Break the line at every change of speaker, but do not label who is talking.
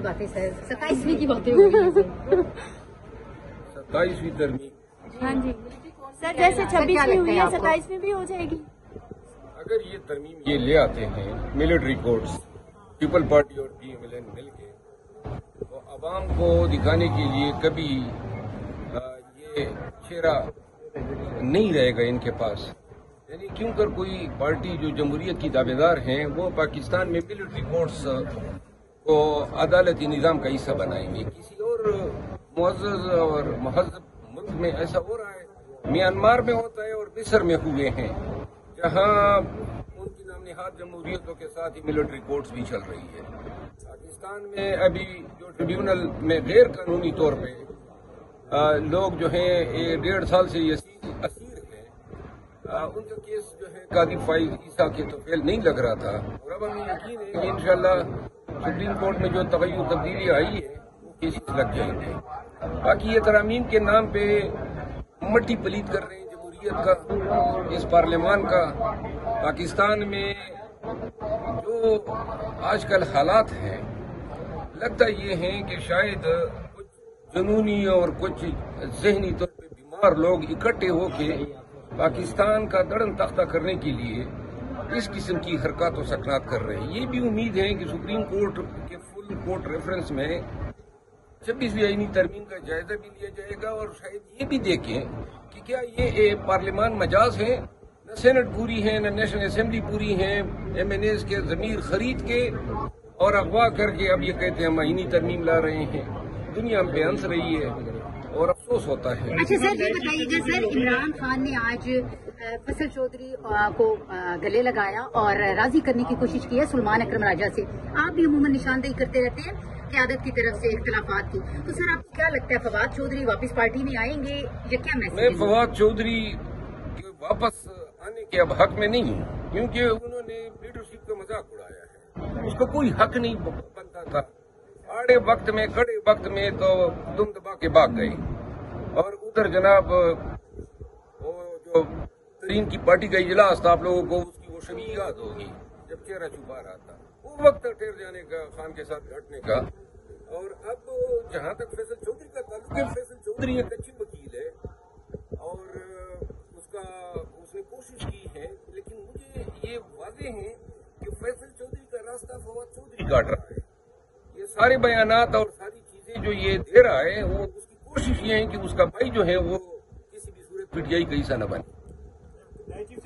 باتیں سر 27ویں کی باتیں ہو رہی ہیں
27ویں ترمیم.
ہاں جی سر، جیسے 26 میں ہوئی ہے 27 میں بھی ہو جائے گی.
اگر یہ ترمیم یہ لے آتے ہیں ملٹری کورٹس پیپل پارٹی اور پی ایم ایل این مل کے، تو عوام کو دکھانے کے لیے کبھی یہ چہرہ نہیں رہے گا ان کے پاس. یعنی کیوں کر کوئی پارٹی جو جمہوریت کی دعوے دار ہیں وہ پاکستان میں ملٹری کورٹس کو عدالتی نظام کا حصہ بنائیں گے. کسی اور معزز اور مہذب ملک میں ایسا ہو رہا ہے، میانمار میں ہوتا ہے اور مصر میں ہوئے ہیں، جہاں ان کی نام نہاد جمہوریتوں کے ساتھ ہی ملٹری کورٹس بھی چل رہی ہے. پاکستان میں ابھی جو ٹریبیونل میں غیر قانونی طور پہ لوگ جو ہیں 1.5 سال سے اسیر ہیں، ان کا کیس جو ہے قاضی فائز عیسیٰ کے تو فیل نہیں لگ رہا تھا، اور اب ہمیں یقین ہے کہ انشاءاللہ سپریم کورٹ میں جو تغیر تبدیلی آئی ہے وہ کیسز لگ جائیں گے. باقی یہ ترامیم کے نام پہ مٹی پلید کر رہے ہیں جمہوریت کا، اس پارلیمان کا. پاکستان میں جو آج کل حالات ہیں، لگتا یہ ہے کہ شاید کچھ جنونی اور کچھ ذہنی طور پہ بیمار لوگ اکٹھے ہو کے پاکستان کا دڑن تختہ کرنے کے لیے اس قسم کی حرکات و سکنات کر رہے ہیں. یہ بھی امید ہے کہ سپریم کورٹ کے فل کورٹ ریفرنس میں 26ویں آئینی ترمیم کا جائزہ بھی لیا جائے گا، اور شاید یہ بھی دیکھیں کہ کیا یہ پارلیمان مجاز ہے. نہ سینٹ پوری ہے، نہ نیشنل اسمبلی پوری ہے، ایم این ایز کے ضمیر خرید کے اور اغوا کر کے اب یہ کہتے ہیں ہم آئینی ترمیم لا رہے ہیں. دنیا ہم پہ ہنس رہی ہے اور افسوس ہوتا ہے.
اچھا سر یہ بتائیے گا سر، عمران خان نے آج فیصل چودھری کو گلے لگایا اور راضی کرنے کی کوشش کی ہے سلمان اکرم راجہ سے. آپ بھی عموماً نشاندہی کرتے رہتے ہیں قیادت کی طرف سے اختلافات کی، تو سر آپ کو کیا لگتا ہے فواد چودھری واپس پارٹی میں آئیں گے یا کیا میسج؟
میں فواد چودھری کے واپس آنے کے اب حق میں نہیں ہوں، کیونکہ انہوں نے لیڈرشپ کا مذاق اڑایا ہے. اس کو کوئی حق نہیں بنتا تھا. آڑے وقت میں کڑے وقت میں تو دم دبا کے بھاگ گئے، اور ادھر جناب وہ جو ترین کی پارٹی کا اجلاس تھا، آپ لوگوں کو اس کی وہ شبیہ یاد ہوگی جب چہرہ چھپا رہا تھا، وہ وقت ٹھہر جانے کا خان کے ساتھ گھٹنے کا. اور اب جہاں تک فیصل چودھری کا تعلق ہے، فیصل چودھری ایک اچھی وکیل ہے اور اس نے کوشش کی ہے، لیکن مجھے یہ واضح ہے کہ فیصل چودھری کا راستہ فواد چودھری کاٹ رہا ہے. یہ سارے بیانات اور ساری چیزیں جو یہ دے رہا ہے، وہ اس کی کوشش یہ ہے کہ اس کا بھائی جو ہے وہ کسی بھی صورت پی ٹی آئی کا حصہ نہ بنے.